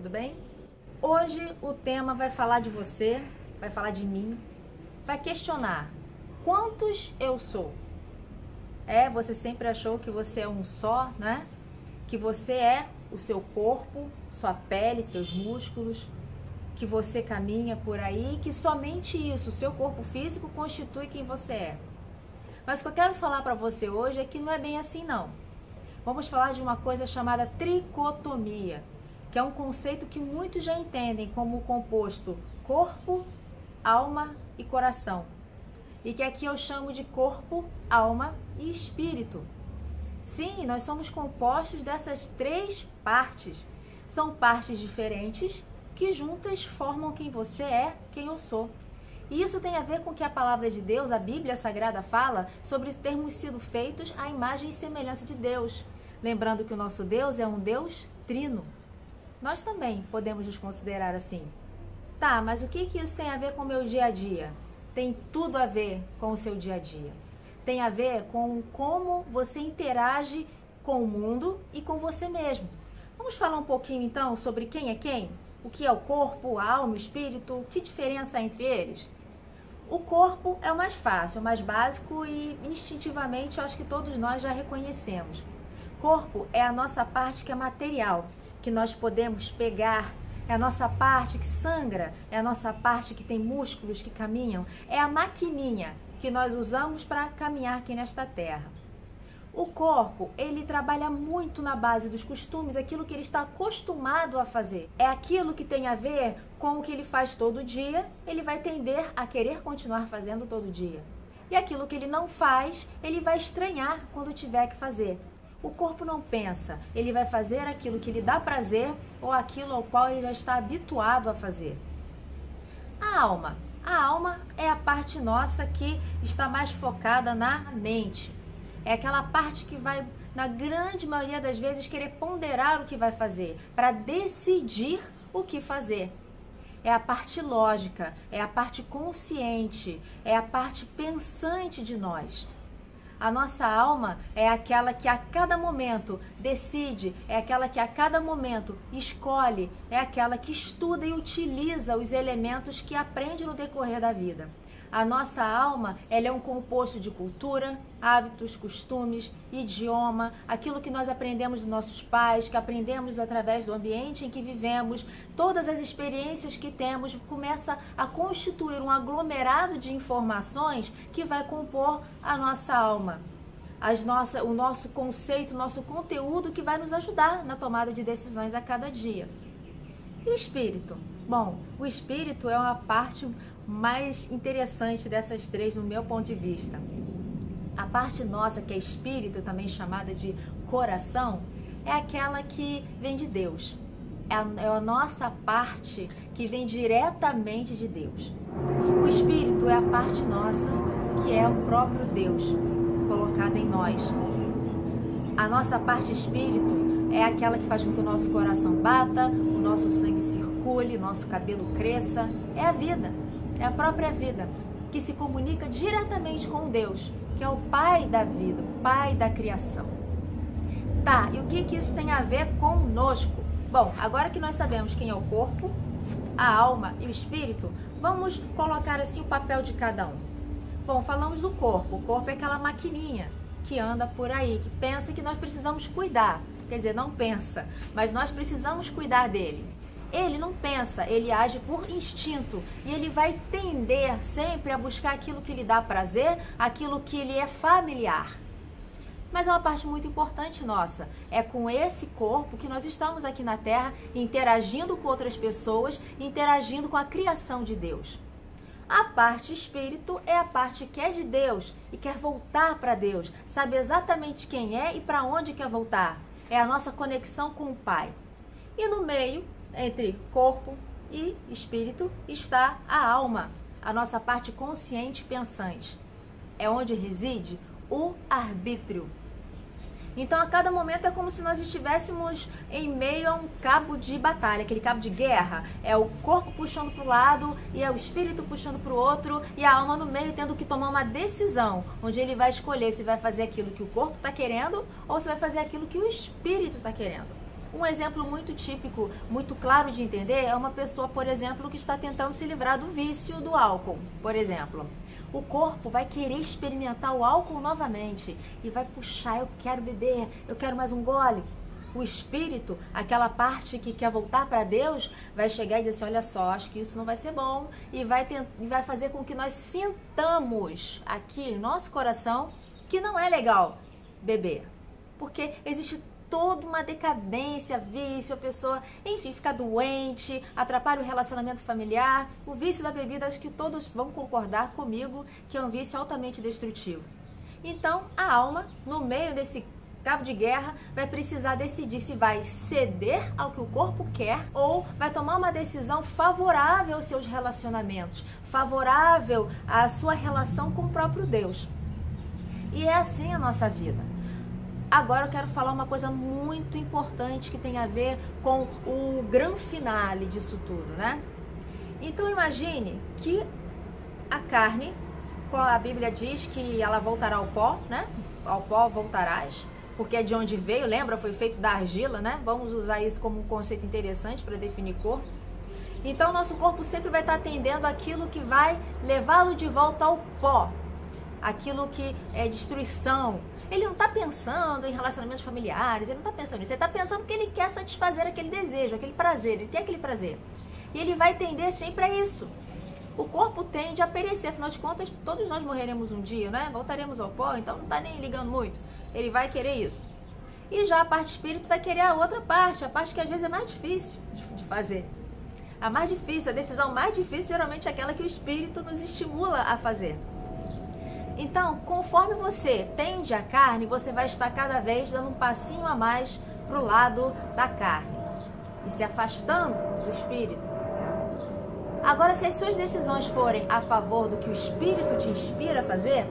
tudo bem? Hoje o tema vai falar de você, vai falar de mim, vai questionar quantos eu sou. Você sempre achou que você é um só, né? Que você é o seu corpo, sua pele, seus músculos, que você caminha por aí, que somente isso, o seu corpo físico, constitui quem você é. Mas o que eu quero falar para você hoje é que não é bem assim não. Vamos falar de uma coisa chamada tricotomia, que é um conceito que muitos já entendem como composto corpo, alma e coração. E que aqui eu chamo de corpo, alma e espírito. Sim, nós somos compostos dessas três partes. São partes diferentes que juntas formam quem você é, quem eu sou. E isso tem a ver com o que a palavra de Deus, a Bíblia Sagrada, fala sobre termos sido feitos à imagem e semelhança de Deus. Lembrando que o nosso Deus é um Deus trino. Nós também podemos nos considerar assim. Tá, mas o que isso tem a ver com o meu dia a dia? Tem tudo a ver com o seu dia a dia. Tem a ver com como você interage com o mundo e com você mesmo. Vamos falar um pouquinho então sobre quem é quem? O que é o corpo, a alma, o espírito? Que diferença há entre eles? O corpo é o mais fácil, o mais básico e instintivamente eu acho que todos nós já reconhecemos. Corpo é a nossa parte que é material, que nós podemos pegar, é a nossa parte que sangra, é a nossa parte que tem músculos que caminham, é a maquininha que nós usamos para caminhar aqui nesta terra. O corpo, ele trabalha muito na base dos costumes, aquilo que ele está acostumado a fazer. É aquilo que tem a ver com o que ele faz todo dia, ele vai tender a querer continuar fazendo todo dia. E aquilo que ele não faz, ele vai estranhar quando tiver que fazer. O corpo não pensa, ele vai fazer aquilo que lhe dá prazer ou aquilo ao qual ele já está habituado a fazer. A alma é a parte nossa que está mais focada na mente. É aquela parte que vai, na grande maioria das vezes, querer ponderar o que vai fazer, para decidir o que fazer. É a parte lógica, é a parte consciente, é a parte pensante de nós. A nossa alma é aquela que a cada momento decide, é aquela que a cada momento escolhe, é aquela que estuda e utiliza os elementos que aprende no decorrer da vida. A nossa alma, ela é um composto de cultura, hábitos, costumes, idioma, aquilo que nós aprendemos dos nossos pais, que aprendemos através do ambiente em que vivemos, todas as experiências que temos, começa a constituir um aglomerado de informações que vai compor a nossa alma. O nosso conceito, o nosso conteúdo que vai nos ajudar na tomada de decisões a cada dia. E o espírito? Bom, o espírito é uma parte mais interessante dessas três no meu ponto de vista. A parte nossa, que é espírito, também chamada de coração, é aquela que vem de Deus. É a nossa parte que vem diretamente de Deus. O espírito é a parte nossa, que é o próprio Deus colocado em nós. A nossa parte espírito é aquela que faz com que o nosso coração bata, o nosso sangue circule, o nosso cabelo cresça. É a vida. É a própria vida, que se comunica diretamente com Deus, que é o Pai da vida, o Pai da criação. Tá, e o que isso tem a ver conosco? Bom, agora que nós sabemos quem é o corpo, a alma e o espírito, vamos colocar assim o papel de cada um. Bom, falamos do corpo. O corpo é aquela maquininha que anda por aí, que pensa que nós precisamos cuidar. Quer dizer, não pensa, mas nós precisamos cuidar dele. Ele não pensa, ele age por instinto e ele vai tender sempre a buscar aquilo que lhe dá prazer, aquilo que lhe é familiar. Mas é uma parte muito importante nossa, é com esse corpo que nós estamos aqui na Terra interagindo com outras pessoas, interagindo com a criação de Deus. A parte espírito é a parte que é de Deus e quer voltar para Deus, sabe exatamente quem é e para onde quer voltar. É a nossa conexão com o Pai. E no meio, entre corpo e espírito, está a alma, a nossa parte consciente e pensante. É onde reside o arbítrio. Então, a cada momento é como se nós estivéssemos em meio a um cabo de batalha, aquele cabo de guerra. É o corpo puxando para o lado e é o espírito puxando para o outro e a alma no meio tendo que tomar uma decisão, onde ele vai escolher se vai fazer aquilo que o corpo está querendo ou se vai fazer aquilo que o espírito está querendo. Um exemplo muito típico, muito claro de entender, é uma pessoa, por exemplo, que está tentando se livrar do vício do álcool, por exemplo. O corpo vai querer experimentar o álcool novamente e vai puxar, eu quero beber, eu quero mais um gole. O espírito, aquela parte que quer voltar para Deus, vai chegar e dizer assim, olha só, acho que isso não vai ser bom, e vai fazer com que nós sintamos aqui em nosso coração que não é legal beber. Porque existe toda uma decadência, vício, a pessoa, enfim, fica doente, atrapalha o relacionamento familiar. O vício da bebida, acho que todos vão concordar comigo que é um vício altamente destrutivo. Então, a alma, no meio desse cabo de guerra, vai precisar decidir se vai ceder ao que o corpo quer ou vai tomar uma decisão favorável aos seus relacionamentos, favorável à sua relação com o próprio Deus. E é assim a nossa vida. Agora eu quero falar uma coisa muito importante que tem a ver com o grande finale disso tudo, né? Então imagine que a carne, a Bíblia diz que ela voltará ao pó, né? Ao pó voltarás, porque é de onde veio, lembra? Foi feito da argila, né? Vamos usar isso como um conceito interessante para definir corpo. Então nosso corpo sempre vai estar atendendo aquilo que vai levá-lo de volta ao pó, aquilo que é destruição. Ele não está pensando em relacionamentos familiares, ele não está pensando nisso, ele está pensando que ele quer satisfazer aquele desejo, aquele prazer, ele quer aquele prazer. E ele vai tender sempre a isso. O corpo tende a perecer, afinal de contas, todos nós morreremos um dia, né? Voltaremos ao pó, então não está nem ligando muito. Ele vai querer isso. E já a parte espírito vai querer a outra parte, a parte que às vezes é mais difícil de fazer. A mais difícil, a decisão mais difícil, geralmente é aquela que o espírito nos estimula a fazer. Então, conforme você tende a carne, você vai estar cada vez dando um passinho a mais para o lado da carne e se afastando do espírito. Agora, se as suas decisões forem a favor do que o espírito te inspira a fazer,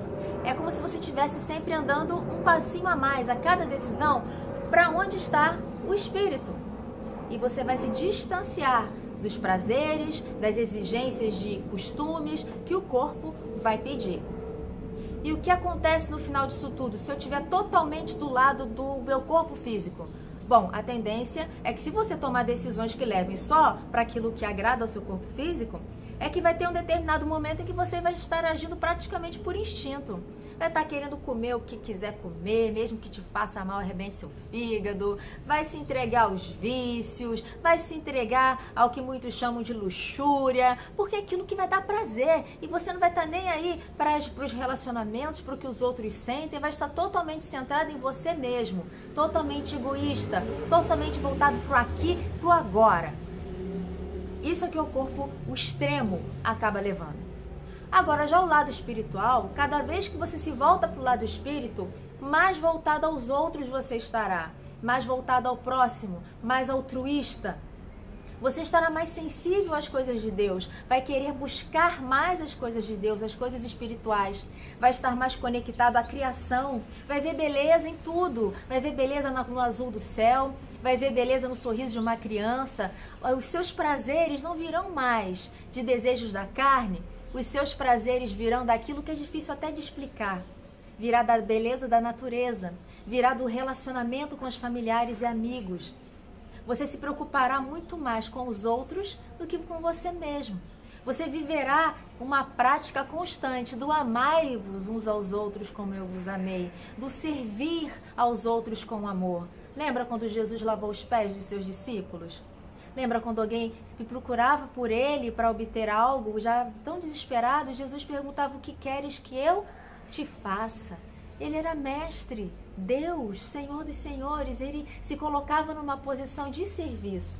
é como se você estivesse sempre andando um passinho a mais a cada decisão para onde está o espírito. E você vai se distanciar dos prazeres, das exigências de costumes que o corpo vai pedir. E o que acontece no final disso tudo? Se eu estiver totalmente do lado do meu corpo físico? Bom, a tendência é que se você tomar decisões que levem só para aquilo que agrada ao seu corpo físico, é que vai ter um determinado momento em que você vai estar agindo praticamente por instinto. Vai estar querendo comer o que quiser comer, mesmo que te faça mal, arrebente seu fígado, vai se entregar aos vícios, vai se entregar ao que muitos chamam de luxúria, porque é aquilo que vai dar prazer e você não vai estar nem aí para os relacionamentos, para o que os outros sentem, vai estar totalmente centrado em você mesmo, totalmente egoísta, totalmente voltado para o aqui, para o agora. Isso é que o corpo, o extremo, acaba levando. Agora, já o lado espiritual, cada vez que você se volta para o lado espírito, mais voltado aos outros você estará, mais voltado ao próximo, mais altruísta. Você estará mais sensível às coisas de Deus, vai querer buscar mais as coisas de Deus, as coisas espirituais, vai estar mais conectado à criação, vai ver beleza em tudo, vai ver beleza no azul do céu, vai ver beleza no sorriso de uma criança. Os seus prazeres não virão mais de desejos da carne, os seus prazeres virão daquilo que é difícil até de explicar. Virá da beleza da natureza, virá do relacionamento com os familiares e amigos. Você se preocupará muito mais com os outros do que com você mesmo. Você viverá uma prática constante do amai-vos uns aos outros como eu vos amei, do servir aos outros com amor. Lembra quando Jesus lavou os pés dos seus discípulos? Lembra quando alguém procurava por ele para obter algo, já tão desesperado, Jesus perguntava: o que queres que eu te faça? Ele era mestre, Deus, Senhor dos senhores, ele se colocava numa posição de serviço.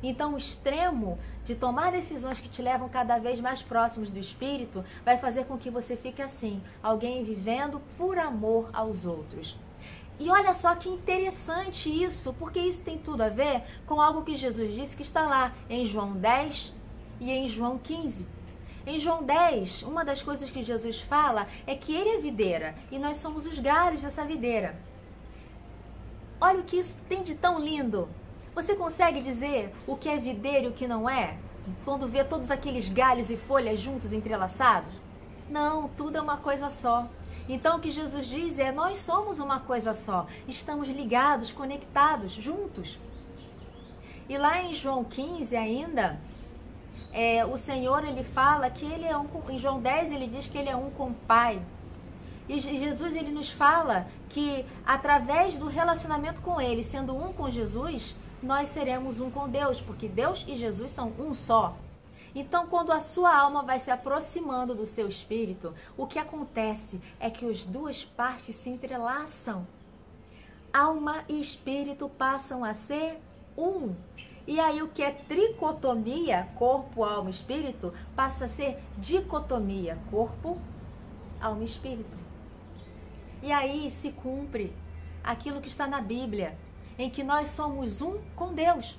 Então o extremo de tomar decisões que te levam cada vez mais próximos do Espírito vai fazer com que você fique assim, alguém vivendo por amor aos outros. E olha só que interessante isso, porque isso tem tudo a ver com algo que Jesus disse que está lá em João 10 e em João 15. Em João 10, uma das coisas que Jesus fala é que ele é videira e nós somos os galhos dessa videira. Olha o que isso tem de tão lindo. Você consegue dizer o que é videira e o que não é? Quando vê todos aqueles galhos e folhas juntos, entrelaçados? Não, tudo é uma coisa só. Então o que Jesus diz é: nós somos uma coisa só, estamos ligados, conectados, juntos. E lá em João 15 ainda, o Senhor, ele fala que ele é um, em João 10 ele diz que ele é um com o Pai. E Jesus, ele nos fala que através do relacionamento com ele, sendo um com Jesus, nós seremos um com Deus, porque Deus e Jesus são um só. Então, quando a sua alma vai se aproximando do seu espírito, o que acontece é que as duas partes se entrelaçam. Alma e espírito passam a ser um. E aí o que é tricotomia, corpo, alma, espírito, passa a ser dicotomia, corpo, alma e espírito. E aí se cumpre aquilo que está na Bíblia, em que nós somos um com Deus,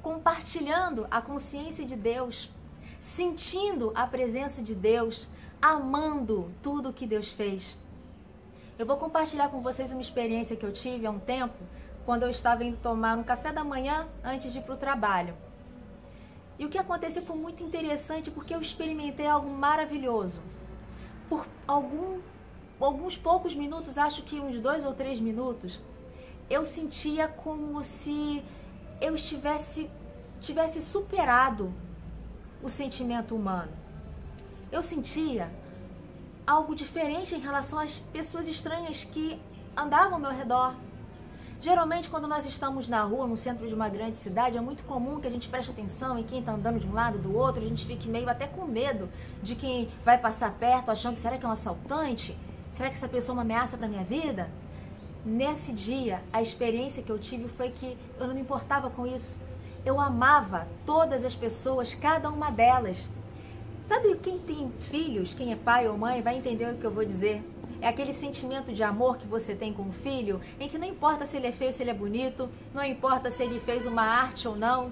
compartilhando a consciência de Deus, sentindo a presença de Deus, amando tudo que Deus fez. Eu vou compartilhar com vocês uma experiência que eu tive há um tempo, quando eu estava indo tomar um café da manhã antes de ir para o trabalho. E o que aconteceu foi muito interessante, porque eu experimentei algo maravilhoso. Por alguns poucos minutos, acho que uns 2 ou 3 minutos, eu sentia como se eu tivesse superado o sentimento humano. Eu sentia algo diferente em relação às pessoas estranhas que andavam ao meu redor. Geralmente, quando nós estamos na rua, no centro de uma grande cidade, é muito comum que a gente preste atenção em quem está andando de um lado do outro, a gente fique meio até com medo de quem vai passar perto, achando, será que é um assaltante? Será que essa pessoa é uma ameaça para a minha vida? Nesse dia, a experiência que eu tive foi que eu não me importava com isso. Eu amava todas as pessoas, cada uma delas. Sabe, quem tem filhos, quem é pai ou mãe, vai entender o que eu vou dizer. É aquele sentimento de amor que você tem com o filho, em que não importa se ele é feio, se ele é bonito, não importa se ele fez uma arte ou não,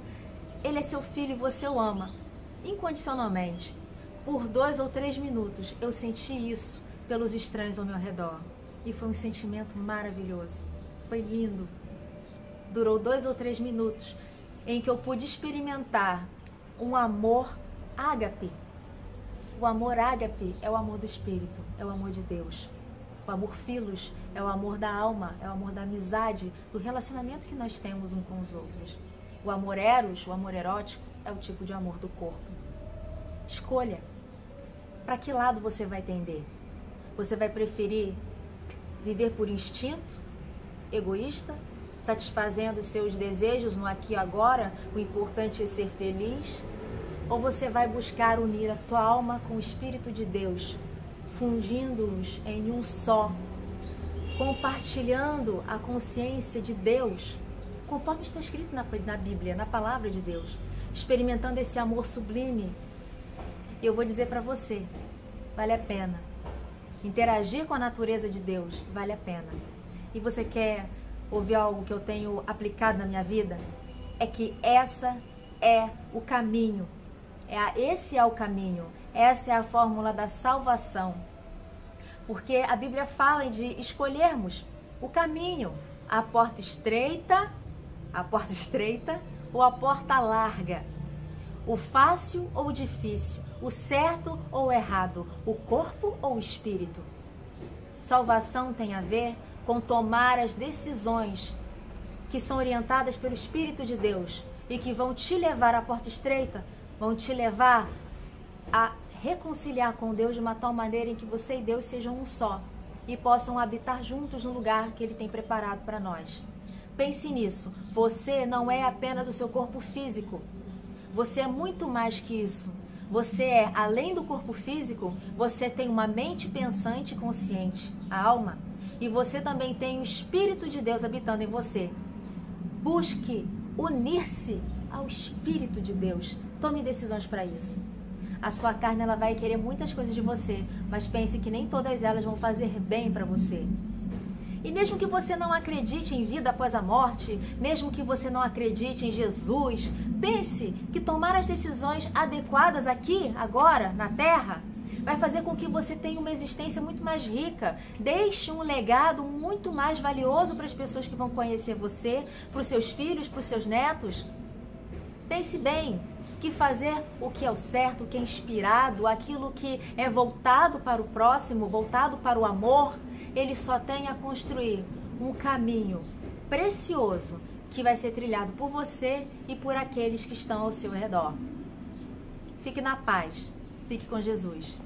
ele é seu filho e você o ama, incondicionalmente. Por 2 ou 3 minutos eu senti isso pelos estranhos ao meu redor. E foi um sentimento maravilhoso, foi lindo. Durou 2 ou 3 minutos, em que eu pude experimentar um amor ágape. O amor ágape é o amor do Espírito, é o amor de Deus. O amor filos é o amor da alma, é o amor da amizade, do relacionamento que nós temos uns com os outros. O amor eros, o amor erótico, é o tipo de amor do corpo. Escolha. Para que lado você vai tender? Você vai preferir viver por instinto, egoísta, satisfazendo os seus desejos no aqui e agora, o importante é ser feliz? Ou você vai buscar unir a tua alma com o Espírito de Deus, fundindo-os em um só, compartilhando a consciência de Deus, conforme está escrito na Bíblia, na palavra de Deus, experimentando esse amor sublime? E eu vou dizer para você, vale a pena. Interagir com a natureza de Deus, vale a pena. E você quer ouvir algo que eu tenho aplicado na minha vida? É que essa é o caminho. Esse é o caminho. Essa é a fórmula da salvação. Porque a Bíblia fala de escolhermos o caminho, a porta estreita ou a porta larga, o fácil ou o difícil, o certo ou o errado, o corpo ou o espírito. Salvação tem a ver com tomar as decisões que são orientadas pelo Espírito de Deus e que vão te levar à porta estreita, vão te levar a reconciliar com Deus de uma tal maneira em que você e Deus sejam um só e possam habitar juntos no lugar que Ele tem preparado para nós. Pense nisso. Você não é apenas o seu corpo físico. Você é muito mais que isso. Você é, além do corpo físico, você tem uma mente pensante e consciente, a alma, e você também tem o Espírito de Deus habitando em você. Busque unir-se ao Espírito de Deus. Tome decisões para isso. A sua carne ela vai querer muitas coisas de você, mas pense que nem todas elas vão fazer bem para você. E mesmo que você não acredite em vida após a morte, mesmo que você não acredite em Jesus, pense que tomar as decisões adequadas aqui, agora, na Terra, vai fazer com que você tenha uma existência muito mais rica. Deixe um legado muito mais valioso para as pessoas que vão conhecer você, para os seus filhos, para os seus netos. Pense bem que fazer o que é o certo, o que é inspirado, aquilo que é voltado para o próximo, voltado para o amor, ele só tem a construir um caminho precioso que vai ser trilhado por você e por aqueles que estão ao seu redor. Fique na paz. Fique com Jesus.